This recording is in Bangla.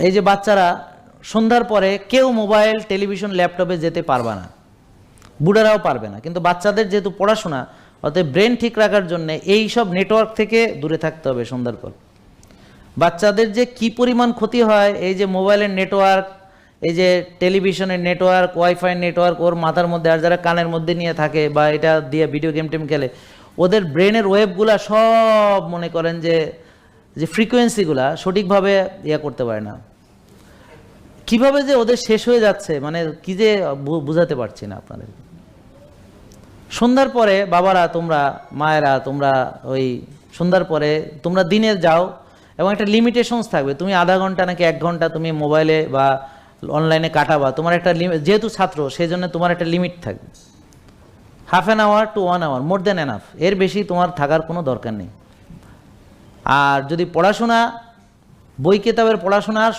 এই যে বাচ্চারা সন্ধ্যার পরে কেউ মোবাইল টেলিভিশন ল্যাপটপে যেতে পারবে না, বুড়ারাও পারবে না, কিন্তু বাচ্চাদের যেহেতু পড়াশোনা, অতএব ব্রেন ঠিক রাখার জন্য এই সব নেটওয়ার্ক থেকে দূরে থাকতে হবে সন্ধ্যার পর। বাচ্চাদের যে কি পরিমাণ ক্ষতি হয়, এই যে মোবাইলের নেটওয়ার্ক, এই যে টেলিভিশনের নেটওয়ার্ক, ওয়াইফাই নেটওয়ার্ক ওর মাথার মধ্যে, আর যারা কানের মধ্যে নিয়ে থাকে বা এটা দিয়ে ভিডিও গেম টেম খেলে, ওদের ব্রেনের ওয়েভগুলা সব মনে করেন যে ফ্রিকোয়েন্সিগুলা সঠিকভাবে ইয়ে করতে পারে না। কিভাবে যে ওদের শেষ হয়ে যাচ্ছে, মানে কি যে বুঝাতে পারছি না আপনাদের। সন্ধ্যার পরে বাবারা, তোমরা মায়েরা, তোমরা ওই সন্ধ্যার পরে তোমরা দিনে যাও, এবং একটা লিমিটেশনস থাকবে। তুমি আধা ঘন্টা নাকি 1 ঘন্টা তুমি মোবাইলে বা অনলাইনে কাটাবা, তোমার একটা যেহেতু ছাত্র সেজন্য তোমার একটা লিমিট থাকবে, 1/2 hour to 1 hour, more than enough. এর বেশি তোমার থাকার কোনো দরকার নেই। আর যদি পড়াশোনা, বই কিতাবের পড়াশোনার